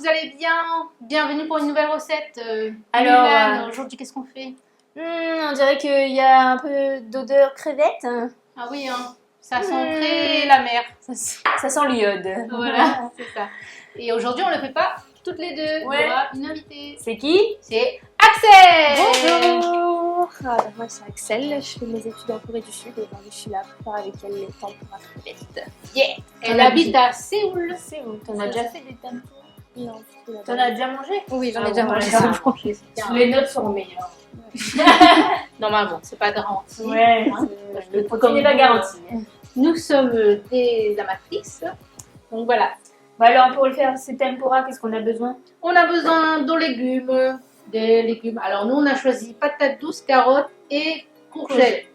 vous allez bien? Bienvenue pour une nouvelle recette. Alors, Mulan, aujourd'hui, qu'est-ce qu'on fait? On dirait qu'il y a un peu d'odeur crevette. Ah oui, hein, ça sent très la mer. Ça sent l'iode. Voilà, c'est ça. Et aujourd'hui, on ne le fait pas toutes les deux. Ouais. Il y aura une invitée. C'est qui? C'est Axel! Bonjour! Alors, moi c'est Axel, je fais mes études en Corée du Sud et aujourd'hui je suis là pour faire avec elle les tempura crevettes. Yeah! Elle habite à Séoul. C'est où? T'en as déjà fait des tempura? Non, du tout, T'en as déjà mangé? Oui, j'en ai Ah, déjà bon, mangé. j'en ai déjà mangé. Les notes sont meilleures. Normalement, c'est pas garanti. Ouais, Hein, le protéine n'est pas garanti. Nous sommes des amatrices. Donc voilà. Bah alors, pour le faire, ces tempura, qu'est-ce qu'on a besoin? On a besoin de légumes. Des légumes. Alors nous, on a choisi patates douces, carottes et courgettes.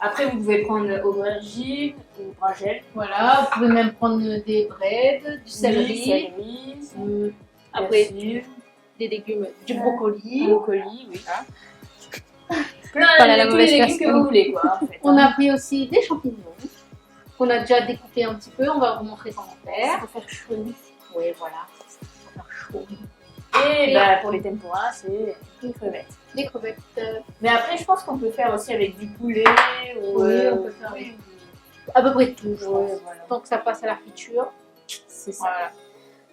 Après, vous pouvez prendre aubergine ou brinjelle. Voilà, vous pouvez même prendre des braides, du céleri, après après des légumes, du brocoli. brocoli, oui. Voilà, la tous les mauvaise légumes personne. que vous voulez, quoi. En fait, On a pris aussi des champignons qu'on a déjà découpés un petit peu. On va vous montrer comment faire. Ça va faire chaud. Oui, voilà. Ça va faire chaud. Et bah, pour les tempura, c'est des crevettes. Les crevettes. Mais après, je pense qu'on peut faire aussi avec du poulet ou Oui, on peut faire avec à peu près tout, je pense. voilà. Tant que ça passe à la friture. C'est ça. Voilà.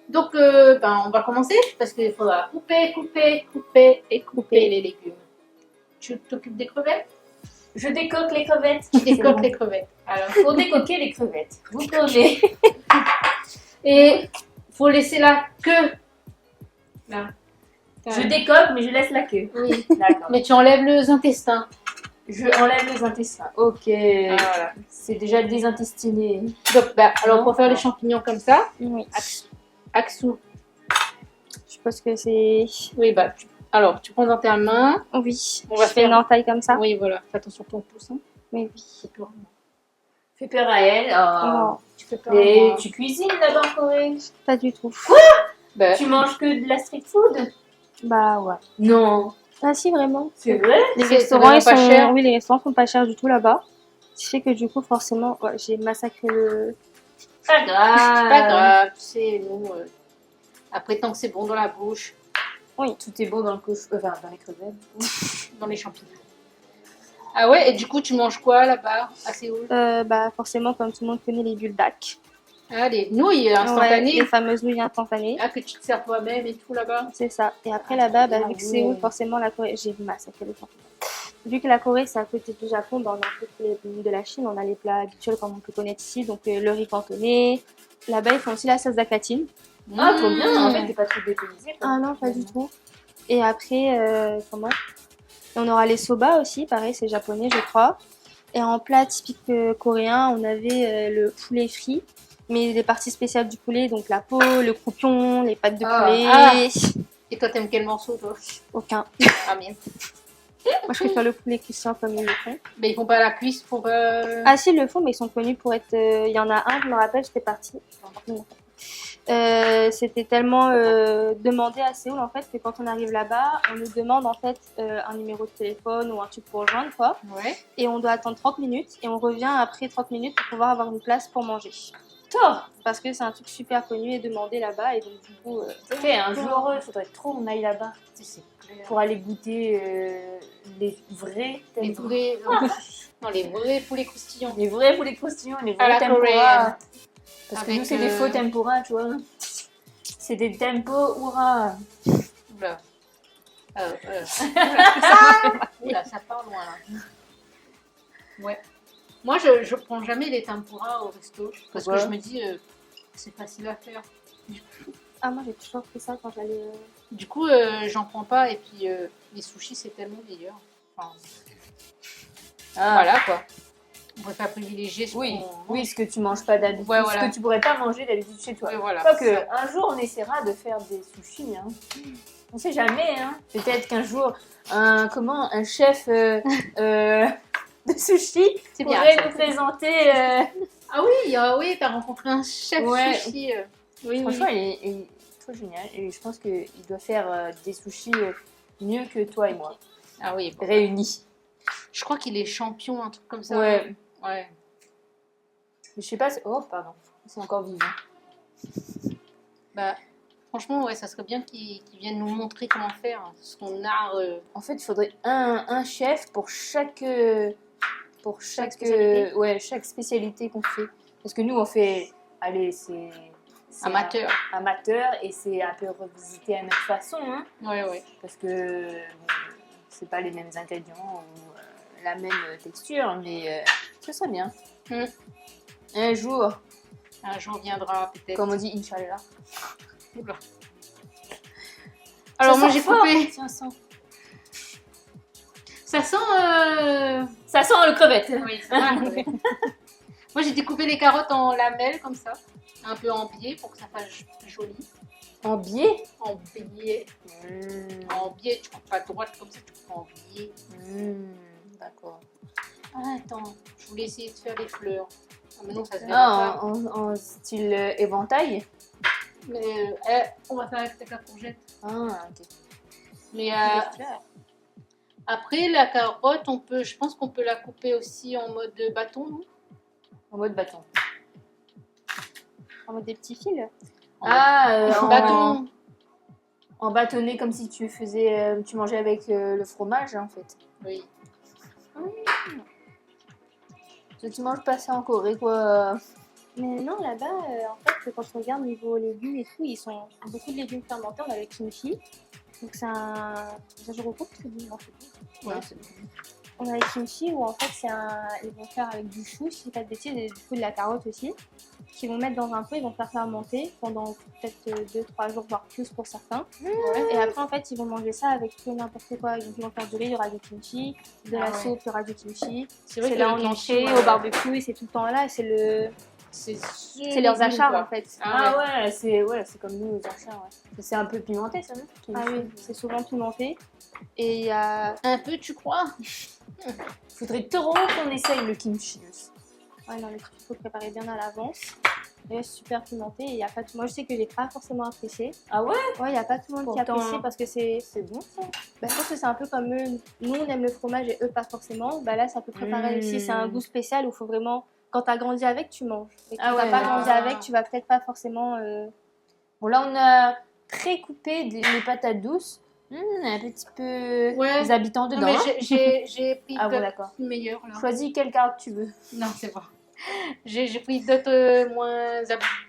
Donc, on va commencer parce qu'il faudra couper les légumes. Tu t'occupes des crevettes? Je décoque les crevettes. Tu décoques les crevettes. Alors, Pour décoquer les crevettes, vous prenez. et faut laisser la queue. Là. Je décoque, mais je laisse la queue. Oui. D'accord. Mais tu enlèves les intestins. Je enlève les intestins. Ok. Voilà. C'est déjà désintestiné. Donc, alors pour faire les champignons comme ça, Oui, Axou. je suppose que c'est. Oui, alors tu prends dans ta main. Oui, On va je fais faire- une entaille comme ça. Oui, voilà. Fais attention à ton pouce. Hein. Mais oui. Fais peur à elle. Non, Tu fais peur à Et moi. tu cuisines là-bas en Corée? pas du tout. Bah, Tu manges que de la street food? Bah ouais. Non. Ah si, vraiment. C'est vrai? Les C'est restaurants, vraiment ils pas sont... cher. Oui, les restaurants sont pas chers du tout là-bas. Ce qui fait que du coup, forcément, ouais, j'ai massacré le... Pas grave. c'est pas grave. Tu sais, nous, après, tant que c'est bon dans la bouche, Tout est bon dans le enfin, dans les crevettes. dans les champignons. Ah ouais, et du coup, tu manges quoi là-bas à Séoul? Bah forcément, comme tout le monde connaît les buldak. Ah, les nouilles Ouais, instantanées. les fameuses nouilles instantanées. Ah, que tu te sers toi-même et tout là-bas. C'est ça. Et après là-bas, bien, vu que oui. Séoul, forcément, la Corée... J'ai massacré les champignons. Vu que la Corée, c'est à côté du Japon, on a un peu tous les pays de la Chine. On a les plats habituels comme on peut connaître ici. Donc le riz cantonais. Là-bas, ils font aussi la sauce d'akatine. Ah, trop bien. En fait, t'es pas trop dépaysé. Ah non, pas du tout. Et après, comment? Et on aura les soba aussi, pareil, c'est japonais, je crois. Et en plat typique coréen, on avait le poulet frit, mais les parties spéciales du poulet, donc la peau, le croupion, les pattes de poulet. Et toi, t'aimes quel morceau, toi? Aucun. Ah, merde. Moi, je préfère le poulet cuisson comme ils le font. Mais ils font pas la cuisse pour. Ah si, ils le font, mais ils sont connus pour être... Il y en a un, je me rappelle, j'étais partie. C'était tellement demandé à Séoul en fait que quand on arrive là-bas, on nous demande en fait un numéro de téléphone ou un truc pour rejoindre quoi, Ouais. et on doit attendre 30 minutes et on revient après 30 minutes pour pouvoir avoir une place pour manger. Tort. Parce que c'est un truc super connu et demandé là-bas et donc du coup Ok, un jour, il faudrait trop qu'on aille là-bas. C'est clair. Pour aller goûter les vrais Les tempura. vrais. Non, les vrais poulets croustillants. Les vrais poulets croustillants, les À vrais la tempura. coréenne. Parce que Avec, nous, c'est des faux tempura, tu vois. C'est des tempura. Oula. Oula, ça part loin là. Ouais. Moi, je prends jamais les tempura au resto parce Pourquoi que je me dis c'est facile à faire. ah moi j'ai toujours fait ça quand j'allais Du coup, j'en prends pas et puis les sushis c'est tellement meilleur. Enfin, voilà quoi. On préfère privilégier ce Oui, qu'on oui, ce que tu manges pas d'habitude, Ouais, voilà. ce que tu pourrais pas manger d'habitude chez toi. Ouais, voilà. Quoique, un jour, on essaiera de faire des sushis. Hein. On sait jamais. Hein. Peut-être qu'un jour, un chef de sushi C'est bien, pourrait ça. nous présenter. Ah oui, t'as rencontré un chef Ouais. sushi. Oui, Franchement, oui. il est trop génial. Et je pense qu'il doit faire des sushis mieux que toi et moi, Ah oui, bon. réunis. Je crois qu'il est champion, un truc comme ça. Ouais. Ouais. Je sais pas. Oh, pardon. C'est encore vivant. Bah, Franchement, ouais, ça serait bien qu'ils viennent nous montrer comment faire son art. En fait, il faudrait un chef pour chaque spécialité. chaque spécialité qu'on fait. Parce que nous, on fait, allez, c'est Amateur. amateur et c'est un peu revisité à notre façon, hein, Ouais. parce que c'est pas les mêmes ingrédients ou la même texture, mais ce serait bien. Mm. Un jour, viendra peut-être. comme on dit, Inch'Allah. Oula. Alors Ça moi sent j'ai fort. coupé. Tiens, sens. Ça sent. Ça sent le crevette. Oui, ça va, ouais. Moi j'ai découpé les carottes en lamelles comme ça, un peu en biais pour que ça fasse joli. En biais. En biais. En biais, tu coupes pas droite comme ça, tu coupes en biais. D'accord. Ah, attends, je voulais essayer de faire les fleurs. Ah mais non, ça se verra Ah, pas. en style éventail. Mais on va faire avec la courgette. Ah, ok. Mais après la carotte, je pense qu'on peut la couper aussi en mode bâton, non? En mode bâton. En mode des petits fils. En Bâton. En bâtonnet comme si tu faisais, tu mangeais avec le fromage en fait. Oui. Tu manges pas ça en Corée quoi. Mais non, là-bas, en fait, quand on regarde niveau légumes et tout, ils sont beaucoup de légumes fermentés. On a le kimchi. Donc c'est un. Ça, je regroupe très bien en fait. Ouais. On a le kimchi où en fait ils vont faire avec du chou, si je dis pas de bêtises, et du coup de la carotte aussi, qu'ils vont mettre dans un pot, ils vont faire fermenter pendant peut-être 2-3 jours, voire plus pour certains. Ouais. Et après en fait ils vont manger ça avec tout et n'importe quoi. Donc ils vont faire du riz, il y aura du kimchi, de la soupe, il y aura du kimchi. C'est vrai C'est que là le en kimchi, entrée, ouais. au barbecue, et c'est tout le temps là, et C'est c'est leurs achats en fait. Ah c'est comme nous aux achats. Ouais. C'est un peu pimenté ça, non? Ah oui, c'est souvent pimenté. Et il y a. Un peu, tu crois? Faudrait trop qu'on essaye le kimchi. Ouais, non, mais il faut préparer bien à l'avance. Et c'est super pimenté. Et y a pas tout... Moi, je sais que j'ai pas forcément apprécié. Ah ouais? Ouais, il n'y a pas tout le monde qui Pourtant, apprécie parce que c'est. C'est bon ça. Bah, je pense que c'est un peu comme eux. Nous, on aime le fromage et eux, pas forcément. Bah, là, c'est à peu près pareil aussi. C'est un goût spécial où il faut vraiment. Quand tu as grandi avec, tu manges. Et quand Ah tu ouais, pas non. grandi avec, tu vas peut-être pas forcément. Bon là on a pré-coupé les patates douces. Un petit peu Ouais. les habitants Non, dedans. mais hein. j'ai pris Ah bon d'autres d'accord. meilleurs là. Choisis quelle carotte tu veux. Non, c'est bon. J'ai pris d'autres moins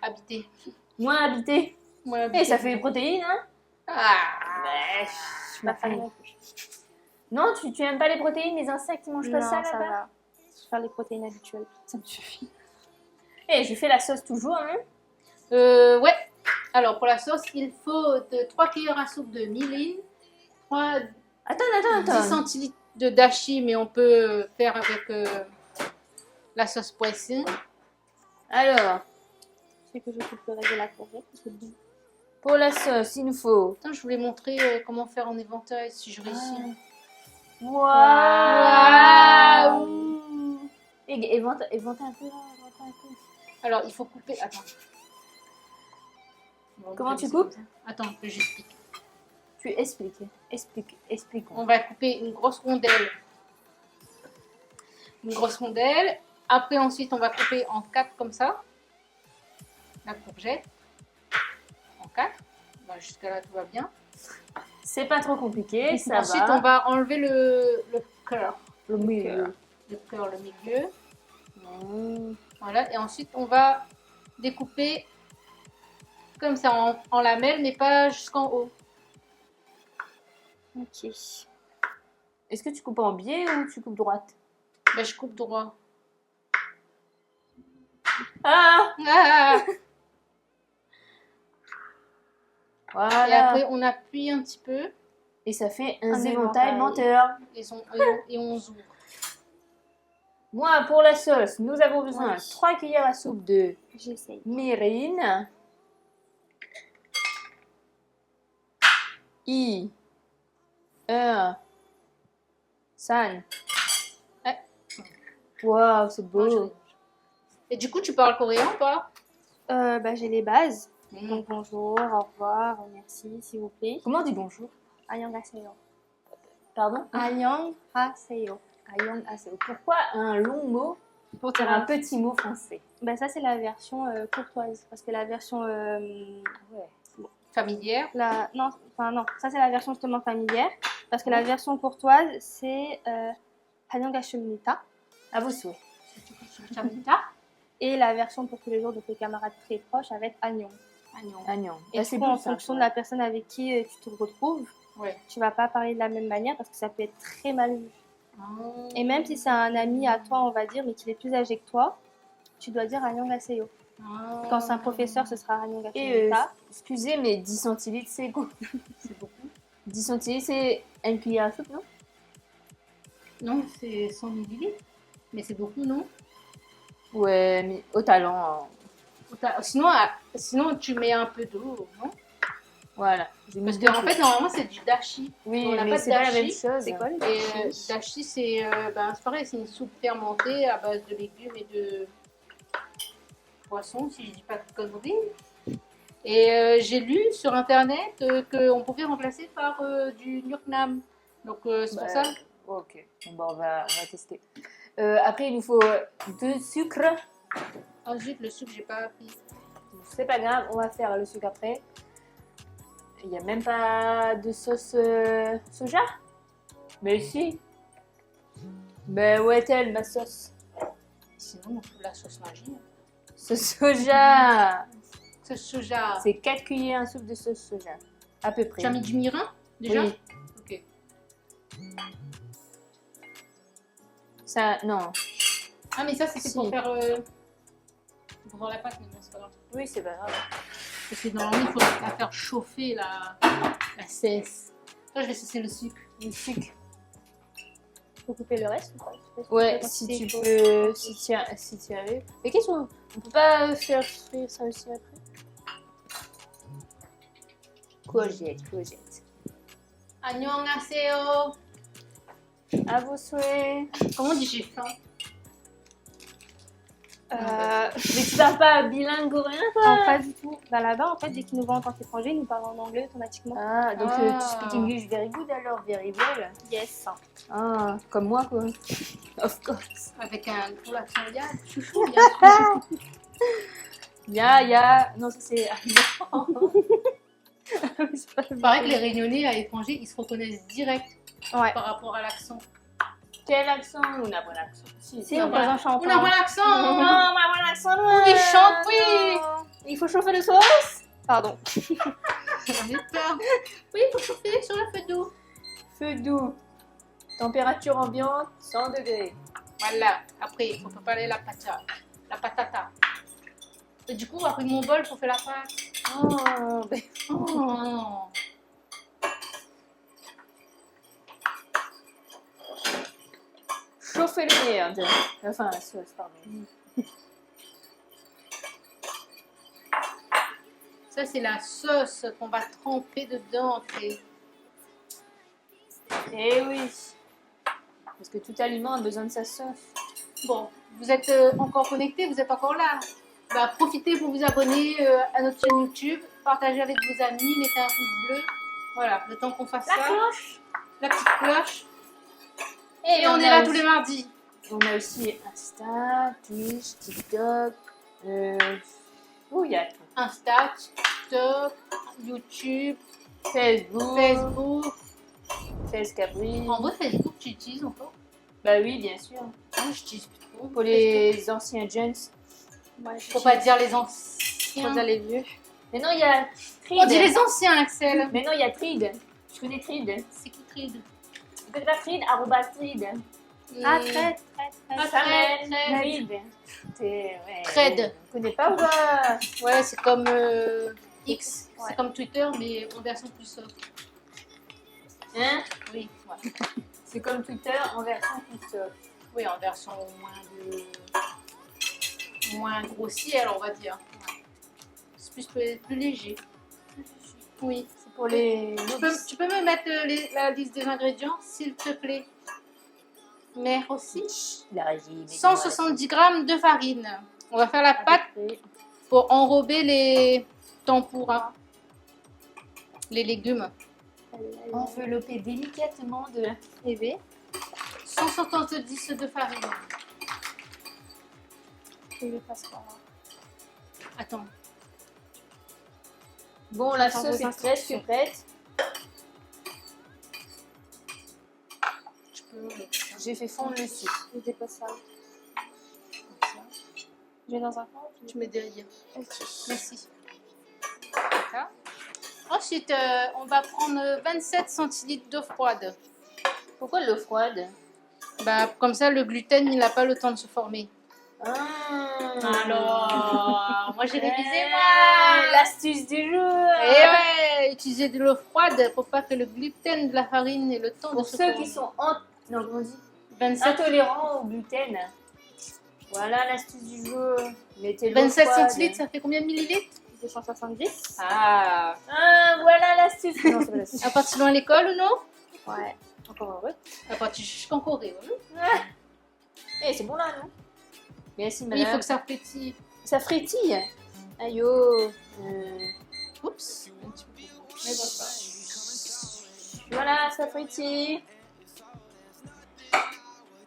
habités. Moins habité. Moins Et habités. ça fait des protéines hein. Ah. Je suis pas fan. Non, tu aimes pas les protéines, les insectes ils mangent pas Non, ça ça là-bas. va. Je vais faire les protéines habituelles. Ça me suffit. Et je fais la sauce toujours hein. Ouais. Alors pour la sauce, il faut 3 cuillères à soupe de miline, 10 Attends. centilitres de dashi, mais on peut faire avec la sauce poisson. Alors, C'est que je coupe le reste de la courgette. Parce que bon. pour la sauce, il nous faut. Attends, je voulais montrer comment faire en éventail si je réussis. Waouh. Et évente un peu là, évente un peu. Alors il faut couper. Attends. Bon, Comment on tu fait coupes? comme ça. Attends, que j'explique. Tu expliques. Expliquons. On va couper une grosse rondelle. Une grosse rondelle. Après, ensuite, on va couper en 4 comme ça. La courgette. En 4. Bah, jusqu'à là, tout va bien. C'est pas trop compliqué, ça Ensuite, va. on va enlever le cœur. Le milieu. Le cœur, le milieu. Voilà. Et ensuite, on va découper comme ça en lamelles, mais pas jusqu'en haut. Ok. Est-ce que tu coupes en biais ou tu coupes droite? Bah, je coupe droit. Ah! Ah. Voilà. Et après, on appuie un petit peu Et ça fait un Un éventail éventail. menteur. et on ouvre. Moi, pour la sauce, nous avons besoin de Oui. 3 cuillères à soupe de J'essaye. mirin. 5. Ouais. Waouh, c'est beau. Moi, Et du coup, tu parles coréen ou pas? Bah, j'ai les bases. Mm. Donc bonjour, au revoir, merci, s'il vous plaît. Comment on dit bonjour? Annyeonghaseyo. Pardon? Annyeonghaseyo. Annyeonghaseyo. Pourquoi un long mot Pour pour un petit mot français? Bah ça c'est la version courtoise parce que la version Ouais. familière. Non, ça c'est la version justement familière. Parce que la version courtoise, c'est 안녕하십니까. À vos souhaits. Chamita. Et la version pour tous les jours, donc les camarades très proches, avec Agnon. Agnon. Et Bah, du c'est coup, bon, en ça, fonction ouais. de la personne avec qui tu te retrouves, Ouais. tu vas pas parler de la même manière parce que ça peut être très mal vu. Ah. Et même si c'est un ami à toi, on va dire, mais qu'il est plus âgé que toi, tu dois dire 안녕하세요. Ah. Quand c'est un professeur, ce sera Et 안녕하십니까. excusez, mais 10 centilitres, c'est quoi? C'est beaucoup. 10 centilitres, c'est une cuillère à soupe, non? Non, c'est 100 millilitres. Mais c'est beaucoup, non? Ouais, mais au talent. Sinon, tu mets un peu d'eau, non? Voilà. Parce qu'en fait, normalement, c'est du dashi. oui, on n'a mais pas de c'est pas la même dashi. chose. C'est quoi le Et dashi dashi, c'est pareil, c'est une soupe fermentée à base de légumes et de poissons, si je dis pas de conneries. Et j'ai lu sur internet qu'on pouvait remplacer par du Nurknam. Donc c'est pour ça. Ok, bon, bah, on va tester. Après, il nous faut 2 sucres. Ensuite, le sucre, j'ai pas appris. C'est pas grave, on va faire le sucre après. Il n'y a même pas de sauce soja? Mais si. Ben où est-elle, ma sauce? Sinon, on fout la sauce magie. Sauce soja! Sauce soja. C'est 4 cuillères à soupe de sauce soja. À peu près. Tu as mis du mirin déjà? Oui. Ok. Ça, non. Ah, mais ça, c'était Si. pour faire. Pour faire la pâte, mais non, c'est pas grave. Oui, c'est pas grave. Parce que normalement, il faut la faire chauffer la cesse. Là, je vais cesser le sucre. Du sucre. Faut couper le reste ou pas? Ouais, si tu peux, si tu arrives. Mais qu'est-ce qu'on peut pas faire frire ça aussi après? Courgette. Annyeonghaseyo. À vos souhaits. Comment on dit j'ai faim? Mais tu parles pas bilingue coréen, toi? Non, pas du tout. Bah là-bas, en fait, dès qu'ils nous voient en tant qu'étrangers, ils nous parlent en anglais automatiquement. Ah, donc Ah. tu speak English very good alors, very well. Yes. Ah, comme moi quoi. Of course. Avec un gros accent ya, chouchou, ya. Ya. Non, ça c'est. Il paraît que les Réunionnais à l'étranger, ils se reconnaissent direct Ouais. par rapport à l'accent. Quel accent? On n'a pas d'accent. Si, on parle en chantant. On a pas l'accent. Non, on n'a pas d'accent. Oui, chante, oui. Il faut chauffer le sauce. Pardon. J'ai peur. Oui, il faut chauffer sur le feu d'eau. Feu doux. Température ambiante 100 degrés. Voilà. Après, il faut préparer la patata. Et du coup, après mon bol, il faut faire la pâte. Oh, ben, Oh. chauffer le merde. Enfin, la sauce, pardon. Ça, c'est la sauce qu'on va tremper dedans. Après. Eh oui. Parce que tout aliment a besoin de sa sauce. Bon, vous êtes encore connectés, vous êtes encore là. Bah, profitez pour vous abonner à notre chaîne YouTube, partagez avec vos amis, mettez un pouce bleu. Voilà, le temps qu'on fasse ça. Cloche. La petite cloche. Et on est là tous les mardis. On a aussi Insta, Twitch, TikTok. Oh, il y a tout. Insta, TikTok, YouTube, Facebook. Cabri. En vrai, Facebook, tu utilises encore? Bah oui, bien sûr. Moi, je n'utilise plus trop. Pour les anciens gens. Ouais, Faut pas dire les Faut anciens. dire les vieux. Mais non, il y a Trid. On dit les anciens, Axel. Mais non, il y a Trid. Je connais Trid. C'est qui Trid? C'est pas Trid, arrobas Trid. Ah, très. Ah, Ça Trid. m'aide. Trid. Ouais, Tred. On connaît pas ou pas? Ouais, c'est comme X. Ouais. C'est comme Twitter, mais en version plus soft. Hein? Oui, ouais. C'est comme Twitter en version plus soft. Oui, en version moins grossière, on va dire. Ouais. C'est plus léger. Oui. C'est pour les. Tu peux me mettre la liste des ingrédients, s'il te plaît? Merci. La régie. 170 g de farine. On va faire la pâte pour enrober les tempura, les légumes. Envelopper délicatement de la TV. 170 de farine. Et le passeport. Attends. Bon, la Attends, sauce vos est presque prête. Je peux... J'ai fait fondre le sucre. Je dépose ça. Comme ça. Je vais dans un coin. Tu mets derrière. Ok. Merci. D'accord. Ensuite, on va prendre 27 centilitres d'eau froide. Pourquoi l'eau froide? Bah, comme ça, le gluten, il n'a pas le temps de se former. Alors, moi j'ai révisé, moi. l'astuce du jour. Et ouais, utiliser de l'eau froide pour pas que le gluten de la farine ait le temps Pour de se ceux former. qui sont non, comment on dit 27, intolérants au gluten. Voilà l'astuce du jour. Mettez l'eau 27 froide. centilitres, ça fait combien de millilitres? 270. Ah. Voilà l'astuce. Non, c'est pas l'astuce. À partir loin à l'école ou non? Ouais. Encore heureux. À partir jusqu'en Corée, oui. Eh, c'est bon là, non? Merci, Oui, madame. il faut que ça pétille. Ça frétille. Aïe, oh. Oups. Un petit peu. Mais bon, ça. Voilà, ça frétille.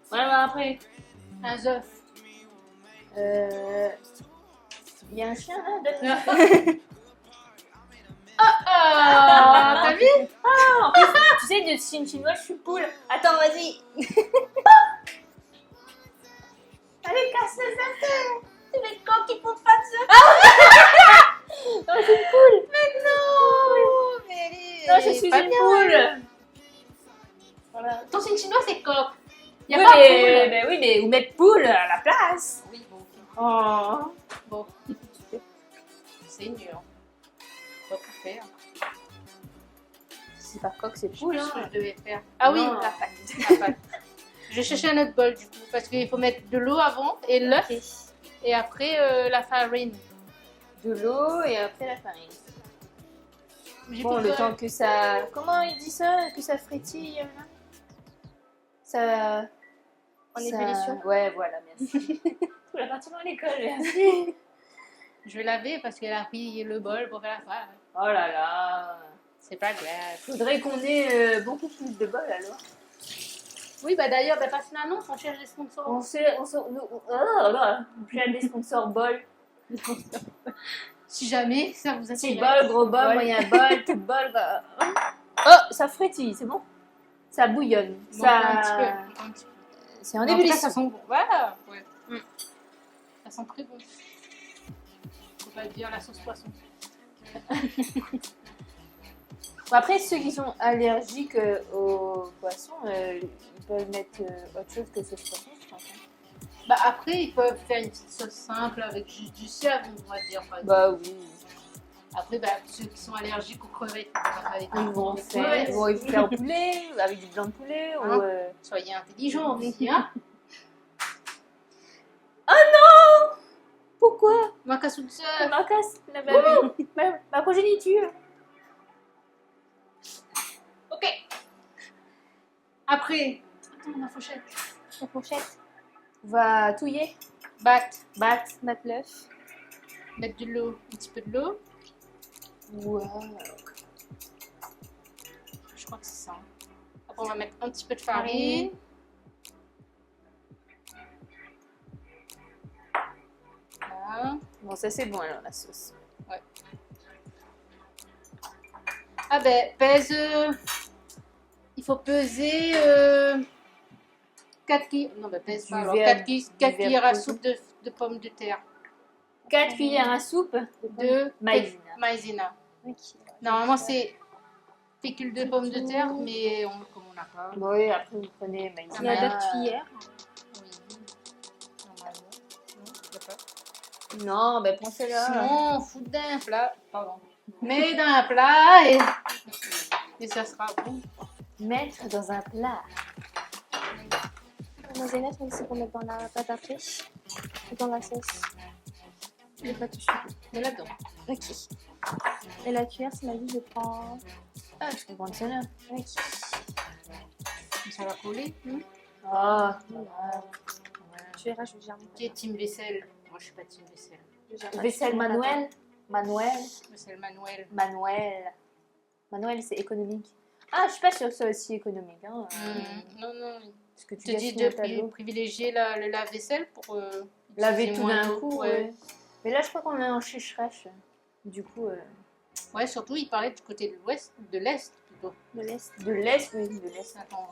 Voilà, après. Un œuf. Il y a un chien là, donne-le. Ah, t'as vu? En plus, tu sais, de Chine chinois, je suis poule. Attends, vas-y. Allez, casse les affaires. C'est mes coques qui font pas ça. Non, c'est une poule. Mais non. Mais Non, je suis une poule. Voilà. Ton signe chinois, c'est coq. Il Oui, n'y a pas de poule. mais oui, mais vous mettez poule à la place. Oui, bon. Ok. Oh. Bon. C'est nul. On va tout faire. C'est pas coq, c'est Je sais poule. plus Hein. ce que je devais faire. Ah oui, Non. la pâte. La pâte. Je vais chercher un autre bol du coup. Parce qu'il faut mettre de l'eau avant et l'œuf. Et après la farine. De l'eau et après la farine. J'ai Bon, plus le de- temps que ça... Comment il dit ça? Que ça frétille là? Ça... En ça- ébullition. Ouais, voilà, merci. Tout la partie dans l'école, merci. Je vais laver parce qu'elle a pris le bol pour faire la farine. Oh là là. C'est pas grave. Faudrait qu'on ait beaucoup plus de bol alors. Oui, bah d'ailleurs, bah, passe une annonce, on cherche des sponsors. On cherche des sponsors bol. Si jamais ça vous Petit intéresse. bol, gros bol, Bol. moyen bol, tout bol. Bah... Oh, ça frétille, c'est bon? Ça bouillonne. Bon, Ça... un petit peu. Un petit peu. C'est en En tout cas, ébullition. ça sent bon. Voilà. Ouais. Ça sent très bon. Faut pas dire la sauce poisson. Bon, après, ceux qui sont allergiques aux poissons, ils peuvent mettre autre chose que sauce poisson, je pense. Hein. Bah après, ils peuvent faire une petite sauce simple avec juste du sel, on va dire. Par exemple. Bah oui. Après, bah, ceux qui sont allergiques aux crevettes, Ils vont faire au poulet, avec du blanc de poulet. Hein? Ou, Soyez intelligents aussi, hein. Pourquoi? Ma cassouche. Ma casse, ma progéniture. Ok. Après, attends, ma fourchette. La fourchette. On va touiller, Battre. battre. Battre l'œuf. Mettre de l'eau, un petit peu de l'eau. Ouais. Je crois que c'est ça. Après, on va mettre un petit peu de farine. Voilà. Bon, ça c'est bon alors, la sauce. Ah ben, pèse. Il faut peser 4 cuillères. Non, ben, pèse Du pas. Alors, verre- 4 du cuillères à verre soupe de pommes de terre. 4 cuillères à soupe. De Maïzena. maïzena. Ok. Normalement, c'est fécule de pommes de terre, mais comme on n'a pas. Bon, oui, après vous prenez Il y maïzena. a d'autres cuillères. Oui. Normalement. Non, il y a pas. Non, ben prends celle-là. Sinon, on fout dans un plat. Pardon. Mets dans un plat et ça sera bon. Mettre dans un plat. La maïzena, c'est pour mettre dans la pâte après. Et dans la sauce. Je vais pas toucher. Mets là-dedans. Ok. Et la cuillère, c'est ma vie, je prends. Ah, je peux prendre celle-là. Ok. Ça va coller. Ah, Tu verras, je gère mon Qui est team vaisselle? Moi, je suis pas team vaisselle. Je gère pas. vaisselle manuelle. Vaisselle manuelle. Manuel, c'est économique. Ah, je suis pas sûre que ce soit aussi économique. Hein. Non, non. Parce que Je tu te dis gaspilles de ta l'eau. privilégier le lave-vaisselle pour Laver utiliser tout moins d'un d'eau. coup, ouais. Mais là, je crois qu'on est en sécheresse. Du coup, Ouais, surtout, il parlait du côté de l'ouest, de l'est plutôt. De l'Est. De l'Est, oui, de l'Est. Attends.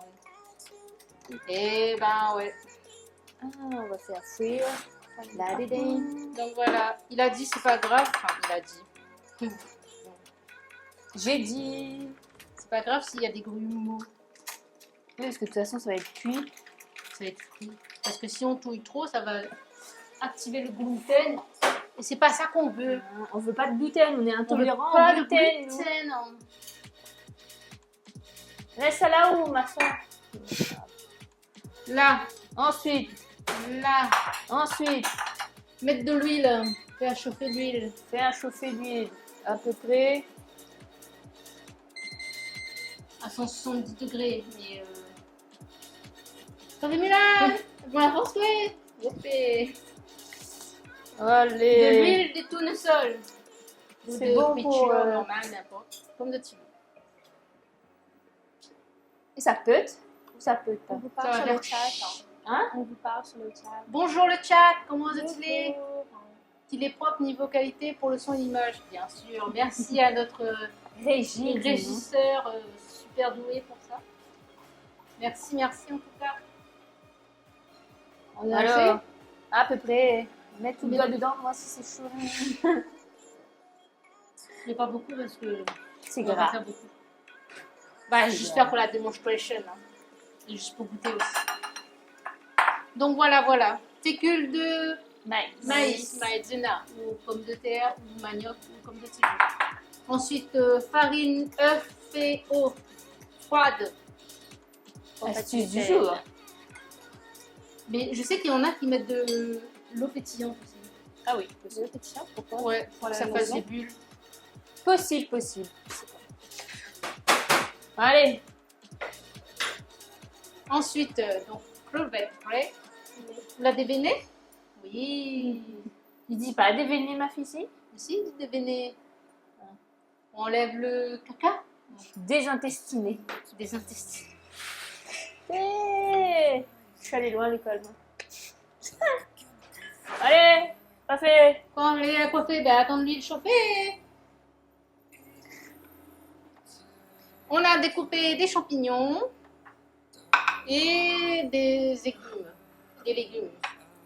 Et ben ouais. Ah, on va faire fuir la dédé. Donc voilà, il a dit c'est pas grave. Enfin, il a dit. J'ai dit. C'est pas grave s'il y a des grumeaux. Oui, parce que de toute façon, ça va être cuit. Ça va être frit. Parce que si on touille trop, ça va activer le gluten. Et c'est pas ça qu'on veut. On veut pas de gluten, on est On veut intolérant pas au de gluten. nous. gluten. Hein. Laisse ça là-haut, ma soeur. Là, Ensuite, là. ensuite, Mettre de l'huile. Faire chauffer de l'huile. faire chauffer l'huile à peu près. À 170 degrés. Mais T'en es mis là. Voilà, François. De Allez. l'huile de tournesol. Ou C'est de bon friture pour, normale, n'importe. Comme de tu veux. Et ça peut ou ça peut pas? On vous Ça parle va sur faire le chat. Hein? On vous parle sur le chat. Bonjour le chat, comment est-il? Bonjour. Il est propre niveau qualité pour le son et l'image, bien sûr. Merci à notre Régime. régisseur super doué pour ça. Merci, merci en tout cas. On a Alors, fait à peu près. Mets tout le Mais- doigt dedans, moi si c'est chaud. Mais pas beaucoup parce que C'est on va pas grave. faire beaucoup. Bah, C'est juste grave. faire pour la demonstration. Hein. Et juste pour goûter aussi. Donc voilà, voilà. Fécule de maïs, maïzena, ou pomme de terre, ou manioc, ou comme de tigre. Ensuite, farine, œuf et eau froide. Astuce du jour. Mais je sais qu'il y en a qui mettent de l'eau pétillante aussi. Ah oui, Le petit chat, pourquoi? Ouais, pour Pour que la ça fasse maison. des bulles. possible, possible. Allez, Ensuite, donc, crevette frais. Vous la dévenez? Oui. il dit pas déveiner ma fille ici. Si, dévenez. On enlève le caca Désintestiné. des intestins. Je suis allée loin à l'école, moi. Allez, pas fait. Quand on est à coiffer, ben attendre l'huile chauffer. On a découpé des champignons et des légumes. Des légumes.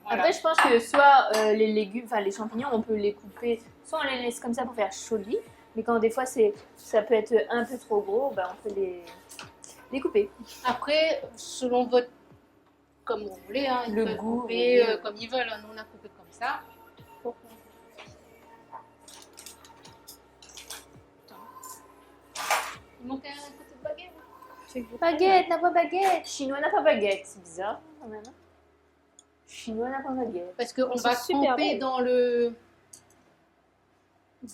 Voilà. Après, je pense que soit les légumes, enfin les champignons, on peut les couper, soit on les laisse comme ça pour faire chaudie, mais quand des fois ça peut être un peu trop gros, ben on peut les couper. Après, selon votre. Comme vous voulez, hein, ils Le peuvent goût, couper oui. comme ils veulent. Hein. Nous, on a coupé comme ça. Il manquait un côté de baguette. Baguette, n'a pas baguette. Chinois n'a pas baguette, c'est bizarre quand même. hein. Chinois n'a pas baguette. Parce qu'on C'est va super tremper bon. dans le.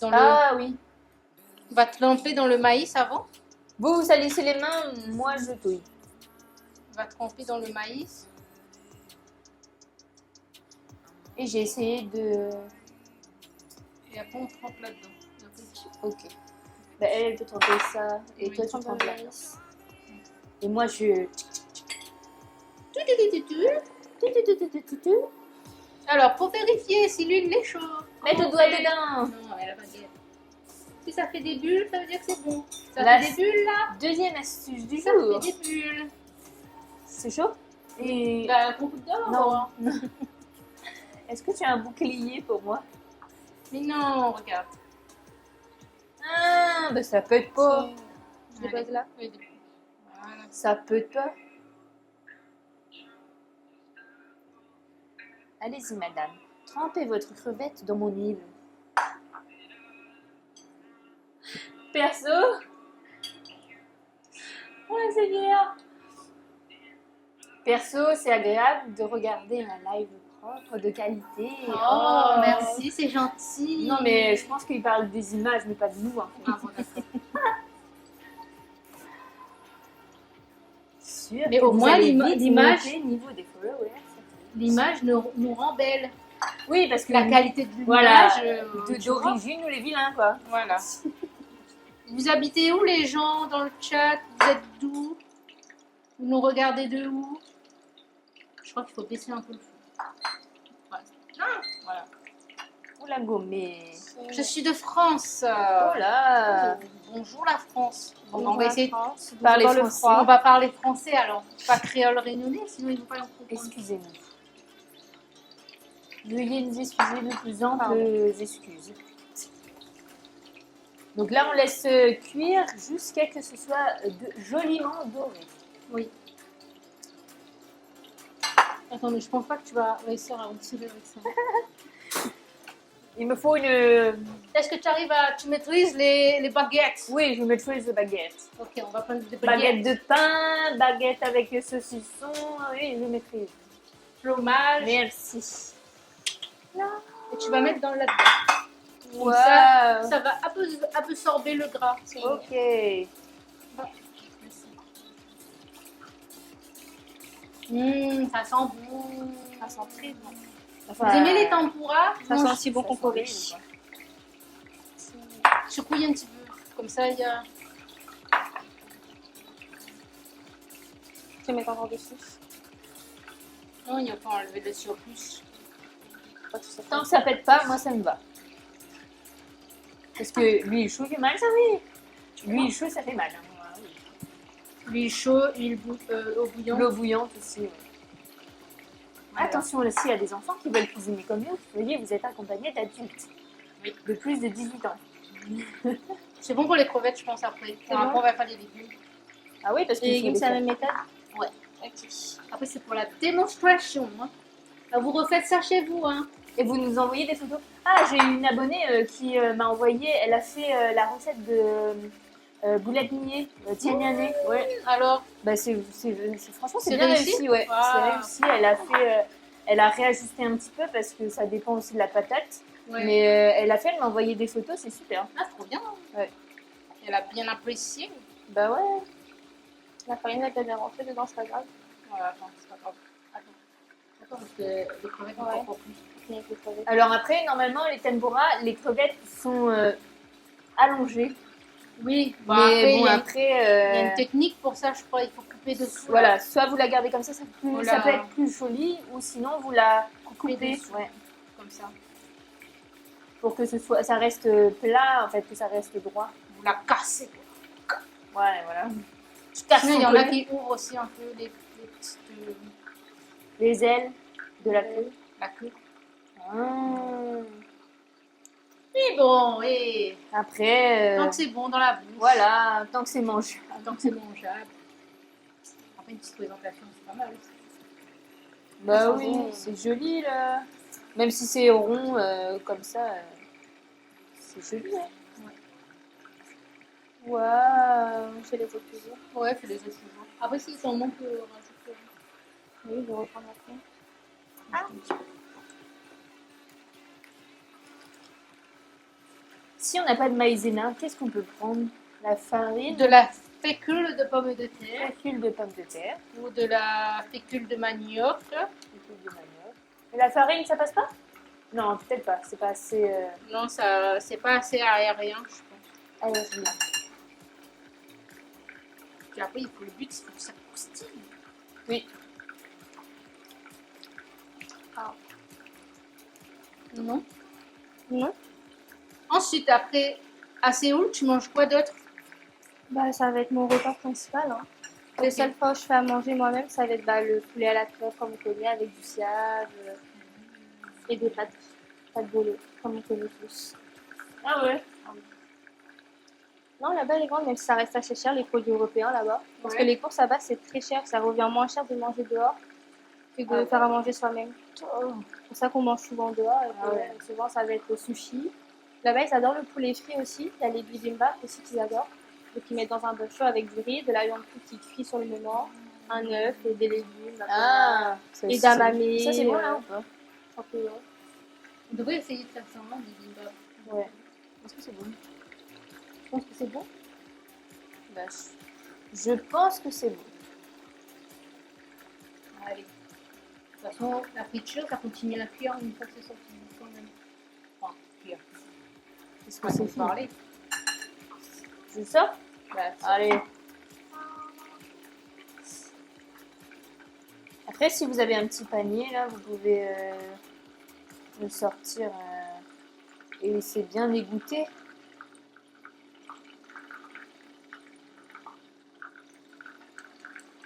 Ah oui. On va tremper dans le maïs avant. Vous salissez les mains, moi je touille. On va tremper dans le maïs. Et j'ai essayé de. Et après, on trempe là-dedans. Un petit. Ok. Ben, elle peut tremper ça, et Oui, toi tu Trempe trempes le là. maïs. Et moi je. Alors, pour vérifier si l'huile est chaude. Mets ton doigt dedans. Non, elle a baguette. Si ça fait des bulles, ça veut dire que c'est bon. Ça Là, fait des bulles là. Deuxième astuce du Ça jour. fait des bulles. C'est chaud. Et. Bah, beaucoup d'or. Non. Est-ce que tu as un bouclier pour moi? Mais non, regarde. Ah, ben ça peut être pas. Je dépose là. Oui, des bulles. Voilà. Ça peut être pas. Allez-y, madame. Trempez votre crevette dans mon huile. Perso. Oh, Seigneur. Perso, c'est agréable de regarder un live propre, de qualité. Oh, merci, c'est gentil. Non, mais je pense qu'il parle des images, mais pas de nous, en fait. Ah, bon, d'accord. Sûr Mais que au vous moins, allez l'ima- vite l'image- monter niveau des followers. L'image nous rend belle. Oui, parce que La qualité de l'image. voilà, tu vois. d'origine, nous les vilains, quoi. Voilà. Vous habitez où les gens dans le chat? Vous êtes d'où? Vous nous regardez de où? Je crois qu'il faut baisser un peu le feu. Voilà. Ah, voilà. Ou la gommer. Je suis de France. Oh là. Bonjour la France. Donc, Bonjour on va la essayer. France. Parler Bonjour le français. froid. On va parler français alors. Pas créole réunionnais, sinon ils vont pas en comprendre. Excusez-nous. Veuillez nous excuser de plus amples Pardon. excuses. Donc là, on laisse cuire jusqu'à ce que ce soit joliment doré. Oui. Attends, mais je pense pas que tu vas réussir à en tirer avec ça. Il me faut une... Est-ce que tu arrives à. Tu maîtrises les baguettes? Oui, je maîtrise les baguettes. Ok, on va prendre des Baguette baguettes. de pain, baguette avec saucisson. Oui, je maîtrise. Fromage. Merci. Et tu vas mettre dans la. Comme Wow. ça va absorber le gras. Ok. Ça sent bon. Ça sent très bon. Enfin, Vous aimez les tempura? Ça Moi, sent aussi bon qu'on pourrait. je couille un petit peu. Comme ça, il y a. Je vais mettre encore dessus. Non, il n'y a pas enlever le surplus. Pas tout ça. Tant que ça pète pas, moi ça me va. Parce que l'huile chaude fait mal, ça oui. L'huile chaude, ça fait mal. Hein. Oui. L'huile chaude, eau bouillante. L'eau bouillante aussi, oui. Voilà. Attention aussi, il y a des enfants qui veulent cuisiner comme nous. Veuillez, vous êtes accompagnés d'adultes. Oui. De plus de 18 ans. C'est bon pour les crevettes, je pense, après. C'est Après, bon. on va faire les légumes. Ah oui, parce que Les légumes, c'est la même méthode? Ouais. Ok. Après, c'est pour la démonstration. Hein. Là, vous refaites ça chez vous. Hein. Et vous nous envoyez des photos. Ah, j'ai une abonnée qui m'a envoyé, elle a fait la recette de boulettes niées, tignanais. Ouais. Alors, Bah franchement, c'est C'est bien réussi. réussi, ouais. Ah. C'est réussi. Elle a fait, elle a réajusté un petit peu parce que ça dépend aussi de la patate. ouais. Mais elle m'a envoyé des photos, c'est super. Ah, trop bien. Hein. Ouais. Elle a bien apprécié. Bah ouais. La farine, elle peut bien rentrer dedans, c'est pas grave. Voilà, attends, c'est pas grave. Attends, parce que les crevettes, Ouais. encore plus. Avec les crevettes. Alors après, normalement, les tempura, les crevettes sont allongées. Oui, bah, Mais après, bon, il y a après, une technique pour ça, je crois. Il faut couper dessous. voilà, soit vous la gardez comme ça, Voilà. ça peut être plus joli, ou sinon vous la Couper coupez, dessous. ouais, Comme ça. pour que ça reste plat, en fait, que ça reste droit. Vous la cassez. Voilà. Sinon, il y en a qui ouvrent aussi un peu les petites. Les ailes de la queue. La queue. Ah. Mais bon, et Après, tant que c'est bon dans la bouche. voilà, tant que c'est mangé. Tant que c'est mangeable. Après, une petite présentation, c'est pas mal aussi. Bah Ça oui, sent bon. c'est joli là. Même si c'est rond comme ça, c'est joli. Hein. Waouh, je les ai toujours. Ouais, fais les autres toujours. Après, s'il t'en manque, rajoute. Oui, je vais reprendre après. Si on n'a pas de maïzena, qu'est-ce qu'on peut prendre? La farine, De la fécule de pommes de terre la file de pommes de terre, ou de la fécule de manioc. la file de manioc. Et la farine, ça passe pas? Non, peut-être pas. C'est pas assez. Non, ça, c'est pas assez aérien, je pense. Allez, Puis après, il faut le but, c'est que ça croustille. oui. Non. Non? Ensuite, après, à Séoul, tu manges quoi d'autre? Bah, ça va être mon repas principal. Hein. Les Ok. seules fois où je fais à manger moi-même, ça va être bah, le poulet à la crème, comme on connaît, avec du siage et des pâtes bolo, comme on connaît tous. Ah ouais. Non, là-bas, les ventes, même si ça reste assez cher, les produits européens là-bas. Parce Ouais. que les courses là-bas, c'est très cher. Ça revient moins cher de manger dehors que de Ah ouais. faire à manger soi-même. C'est pour ça qu'on mange souvent dehors. Et Ah ouais. souvent, ça va être le sushi. Là-bas, ils adorent le poulet frit aussi. Il y a les bibimbap aussi qu'ils adorent. Donc, ils mettent dans un bol chaud avec du riz, de la viande crue qui cuit sur le moment, un œuf et des légumes. Ah. Et d'amamé. Ça c'est bon là ou pas? Champignons. On devrait essayer de faire ça en bibimbap. Ouais. Est-ce que c'est bon? Je pense que c'est bon. Bah, je pense que c'est bon. Allez. De toute façon, la friture, ça continue à cuire une fois que c'est sorti du four même. Enfin, cuire. Est-ce On que va c'est en fini? parler. C'est ça? Bah, Allez. Après, si vous avez un petit panier là, vous pouvez le sortir Et c'est bien dégoûté.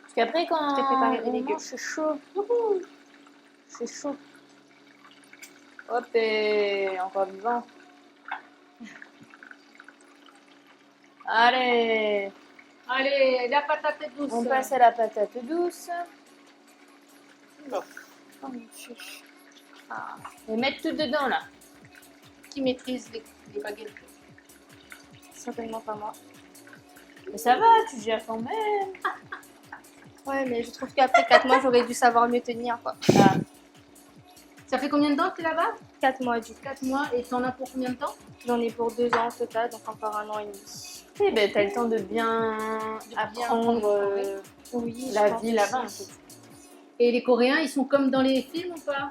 Parce qu'après, quand Je t'ai préparé des on légumes. mange, c'est chaud. Wouhou. C'est chaud. Hop, et encore vivant. Allez, Allez, la patate douce. on passe à la patate douce. Bon. Oh mon Dieu. Ah. Et mettre tout dedans, là. Qui maîtrise les baguettes. Certainement pas moi. Mais ça va, tu gères quand même. Ouais, mais je trouve qu'après 4 mois, j'aurais dû savoir mieux tenir, quoi. Ah. Ça fait combien de temps que tu es là-bas? 4 mois du coup. 4 mois. Et t'en as pour combien de temps? J'en ai pour 2 ans au total, donc encore 1 an et demi. Eh ben, t'as le temps de bien apprendre Oui, la je pense vie là-bas. En aussi. fait. Et les Coréens, ils sont comme dans les films ou pas?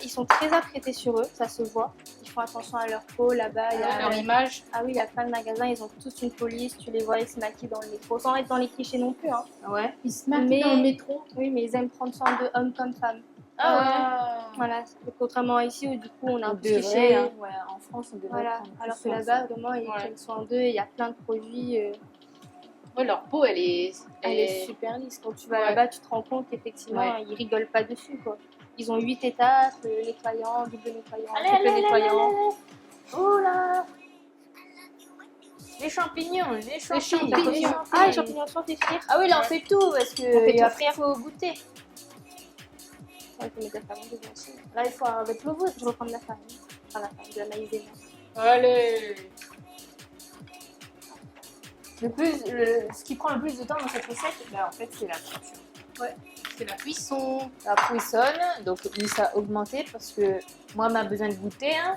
Ils sont très apprêtés sur eux, ça se voit. Ils font attention à leur peau là-bas. Il y a... Leur image? Ah oui, il y a plein de magasins, ils ont tous une police. Tu les vois, ils se maquillent dans le métro, sans être dans les clichés non plus. Hein. Ouais. Ils se maquillent Mais- dans le métro? Oui, mais ils aiment prendre soin de hommes comme femmes. Ah Voilà, donc, contrairement à ici où du coup on a On un peu ce devrait, cliché. hein, ouais, en France, on devrait Voilà, prendre plus alors que soin de là-bas, ça. vraiment, ils Ouais. prennent soin d'eux et il y a plein de produits. Ouais, leur peau, elle est... Elle est super lisse. Quand tu vas Ouais. là-bas, tu te rends compte qu'effectivement, Ouais. ils rigolent pas dessus. Quoi. Ils ont 8 étapes, nettoyant, double nettoyant, Allez, triple allez, allez, nettoyant. allez. Oh là. Les champignons, les champignons. champignons. Ah, les champignons sont fait frire. Ah oui, là on fait tout parce que On fait tout après il faut goûter. Ouais, il faut mettre la farine dedans aussi. Là il faut avec l'eau Je reprends de la farine. Enfin, la farine de la maïzena. Allez! Ce qui prend le plus de temps dans cette recette, ben, en fait c'est la cuisson. C'est la cuisson. La cuissonne, donc lui ça a augmenté parce que moi m'a besoin de goûter. Hein.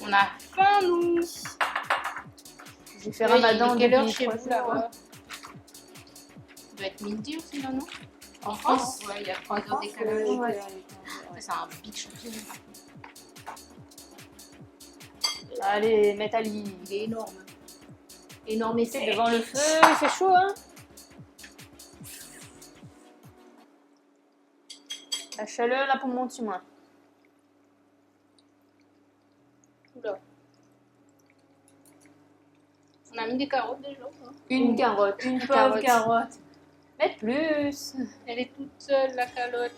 On a faim, nous. J'ai fait Oui, Ramadan quelle heure depuis chez 3 vous, jours. là-bas? Ça doit être midi aussi, là, non? En France? France? Ouais, il y a 3 heures France, décalage. ouais. C'est un big champignon. Allez, Nathalie. Il est énorme. Énorme et C'est sec. devant le feu, il fait chaud hein. La chaleur là pour mon petit moins. Oula. On a mis des carottes déjà. Hein. Une carotte, une pauvre carotte. carotte. Mettre plus. Elle est toute seule, la calotte.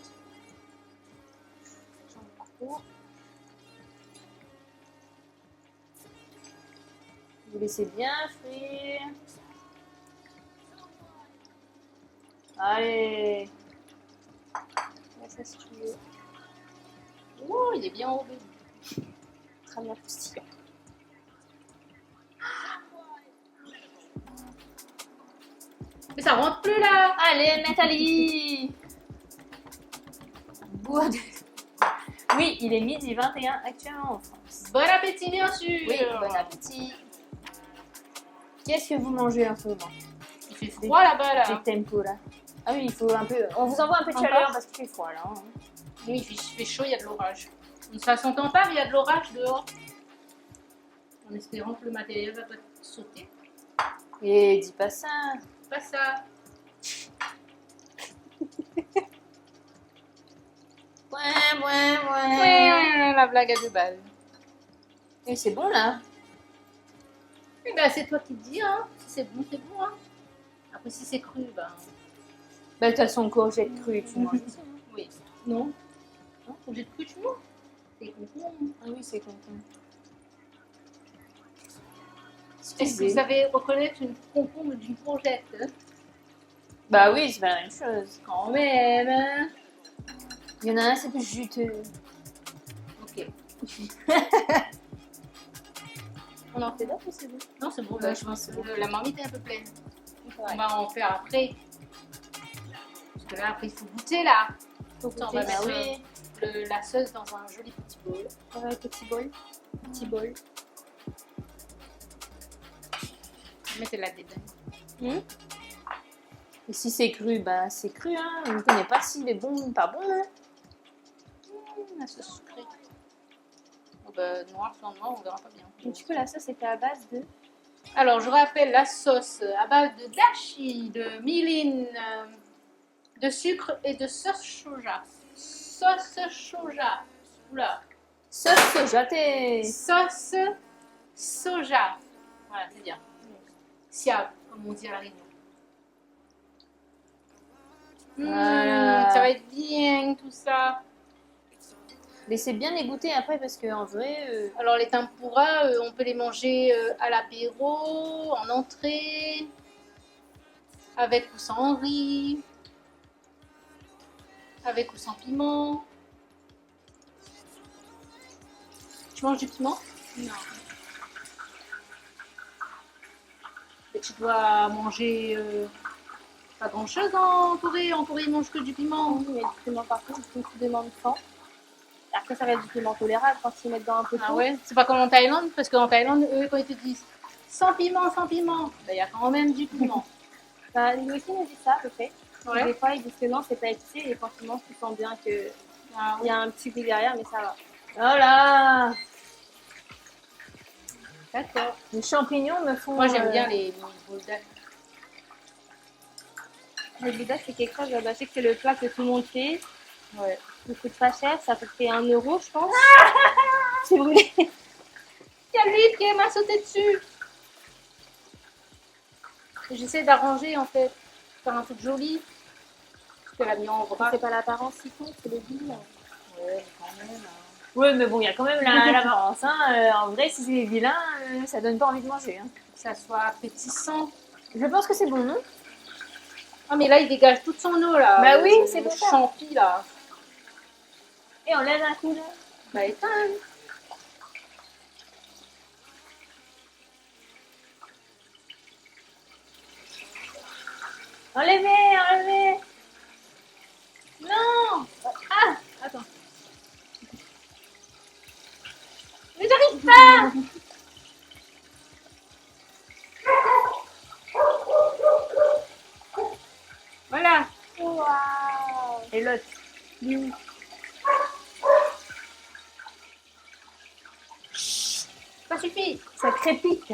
J'en ai pas trop. Vous laissez bien frire. Allez. Ouais, ça, si tu veux. Oh, il est bien enrobé. Très bien croustillant. Mais ça rentre plus là. Allez Nathalie. Bois de... Oui, il est midi 21 actuellement en France. Bon appétit, bien sûr. Oui, bon appétit. Qu'est-ce que vous mangez en ce moment? Il fait froid là-bas là. Du tempura. Ah oui, il faut un peu. On vous envoie un peu de Encore chaleur parce qu'il fait froid là. hein. Oui, il fait chaud, il y a de l'orage. Ça s'entend pas, mais il y a de l'orage dehors. En espérant que le matériel va pas sauter. Et dis pas ça. Pas ça. Ouais. La blague à 2 balles. Et c'est bon là. Eh ben, c'est toi qui te dis, hein. Si c'est bon, c'est bon, hein. Après, si c'est cru, ben. Bah, de toute façon, courgette crue, tu manges aussi. hein. Oui. Non. Non, faut que j'ai cru, tu vois. C'est concombre. Ah oui, c'est content. Est-ce que vous savez reconnaître une concombre d'une courgette hein? Bah oui, c'est pas la même chose. Quand même, hein. Il y en a un, c'est plus juteux. Ok. On en fait d'autres ou c'est bon? Non, c'est bon, Ouais, là, je pense que c'est bon. la marmite est un peu pleine. Ouais. On va en faire après. Parce que là, après, il faut goûter, là. Faut Ça, on goûter. va mettre oui. la sauce dans un joli petit bol. Ouais, petit bol. Petit bol. Mettez-la dedans. Et si c'est cru, bah c'est cru. Hein. On ne connaît pas s'il est bon ou pas bon. Hein. La sauce sucrée. Oh, bah, noir sans noir, on verra pas bien. Un petit peu la sauce était à base de. Alors, je rappelle la sauce à base de dashi, de miline, de sucre et de sauce soja. Sauce soja. Oula. Sauce soja, t'es... Sauce soja. Voilà, c'est bien. Siab, comme on dit à la Réunion. Voilà. Ça va être bien tout ça. Laissez bien égoutter après parce qu'en vrai... Alors les tempura, on peut les manger à l'apéro, en entrée, avec ou sans riz, avec ou sans piment. Tu manges du piment? Non. Et tu dois manger pas grand chose en Corée. En Corée, ils mangent que du piment. Oui, mais du piment partout, c'est beaucoup de demande faim. Après, ça va être du piment tolérable quand ils mettent dans un peu de Ah tout. ouais? C'est pas comme en Thaïlande, parce qu'en Thaïlande, eux, quand ils te disent sans piment, il y a quand même du piment. Bah, nous aussi, on dit ça à peu près. Ouais. Des fois, ils disent que non, c'est pas épicé. Et quand tu manges, tu sens bien qu'il Ah, y a un petit goût derrière, mais ça va. Voilà. d'accord. Les champignons me font... Moi, j'aime bien les buldak. Le boudin, c'est quelque chose, je sais que c'est le plat que tout le monde fait. Ouais. Ça coûte pas cher, ça peut faire 1 euro, je pense. C'est brûlé. Il y a l'huile qui m'a sauté dessus. J'essaie d'arranger en fait, faire un truc joli. Parce que la mis en vrac. C'est pas l'apparence qui compte, c'est le goût. Ouais, mais quand même. Ouais, mais bon, il y a quand même l'apparence. Hein. En vrai, si c'est vilain, ça donne pas envie de manger. Hein. Que ça soit appétissant. Je pense que c'est bon, non? Ah, mais là, il dégage toute son eau là. Bah oui, Le c'est pour ça. champi là. Et on lève un coup là. Bah, éteins. Enlevez, enlevez. Non. Ah, attends. Mais j'arrive pas. Voilà. Waouh. Et l'autre. Ça suffit. Ça crépite.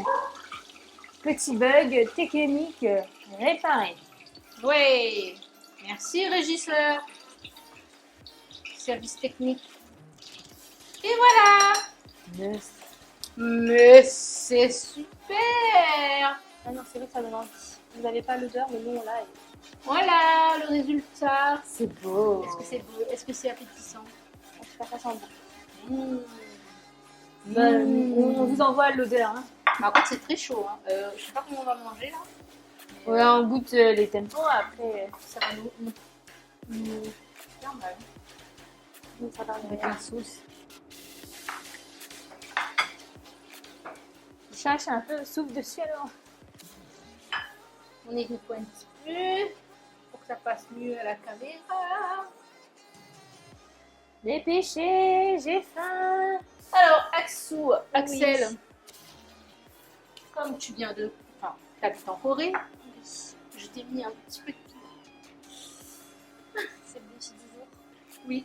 Petit bug technique réparé. Ouais. Merci, régisseur. Service technique. Et voilà. Yes. Mais c'est super. Ah non, c'est vrai que ça donne envie. Vous n'avez pas l'odeur, mais nous on l'a. Et... Voilà le résultat. C'est beau. Est-ce que c'est beau? Est-ce que c'est appétissant? Je sais pas, ça sent bon. On vous envoie l'odeur. Hein. Par contre, c'est très chaud. Hein. Je sais pas comment on va manger là. Ouais, on goûte les tempos après. Ça va nous faire mal. Donc ça va Avec rien. la sauce. Je cherche un peu soupe de ciel. On égoutte un petit peu pour que ça passe mieux à la caméra. Dépêchez, j'ai faim. Alors, Axel, Oui. comme tu viens de... Enfin, t'habites en Corée, je t'ai mis un petit peu de piment. C'est bon, c'est du jour. Oui.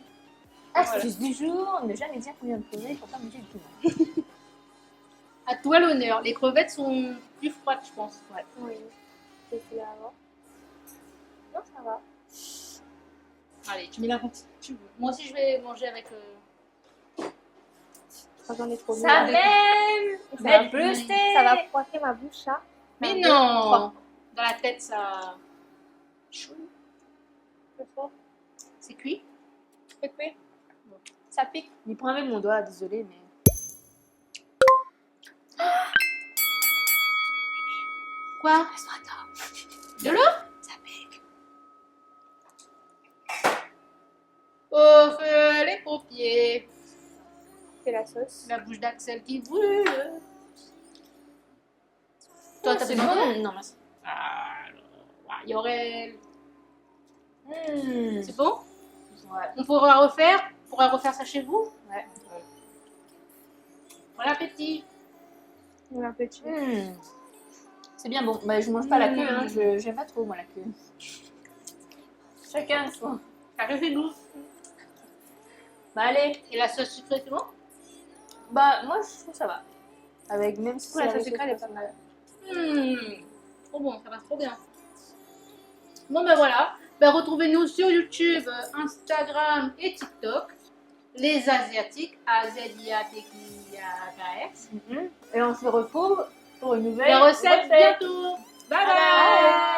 Astuce du jour, ne jamais dire combien de crevettes pour pas manger du piment. À toi l'honneur. Les crevettes sont plus froides, je pense. Ouais. Oui. J'ai fait avant. Non, ça va. Allez, tu mets la quantité que tu veux. Moi aussi, je vais manger avec... Quand j'en ai trop mis. Ça là. même. Ça Ça va bleuster. Ça va froisser ma bouche, ça. Mais Un, non. deux, trois. Dans la tête, ça... Chou. C'est fort. C'est cuit. C'est cuit. Ça pique. Il prend avec mon doigt, désolé, mais. Quoi? De l'eau? Ça pique. Au feu les paupiers. C'est la sauce. La bouche d'Axel qui brûle. Toi, t'as c'est besoin d'eau? bon. Non, merci. Alors, Yorel. Mmh. C'est bon? Ouais. On pourra refaire ça chez vous? Ouais. Bon appétit. Un petit. Mmh. C'est bien bon. Bah, je mange pas la queue, hein. J'aime pas trop, moi, la queue. Chacun son. Carré chez nous. Bah, allez. Et la sauce sucrée, c'est bon? Bah, moi, je trouve que ça va. Avec, même si Ouais, la c'est sauce avec sucrée, elle est le pas mal. Trop bon, ça va trop bien. Bon ben voilà, ben, retrouvez-nous sur YouTube, Instagram et TikTok. les Asiatiques, AZIATKIAKS. Et on se retrouve pour une nouvelle Les recettes recette. bientôt. Bye Bye bye. bye.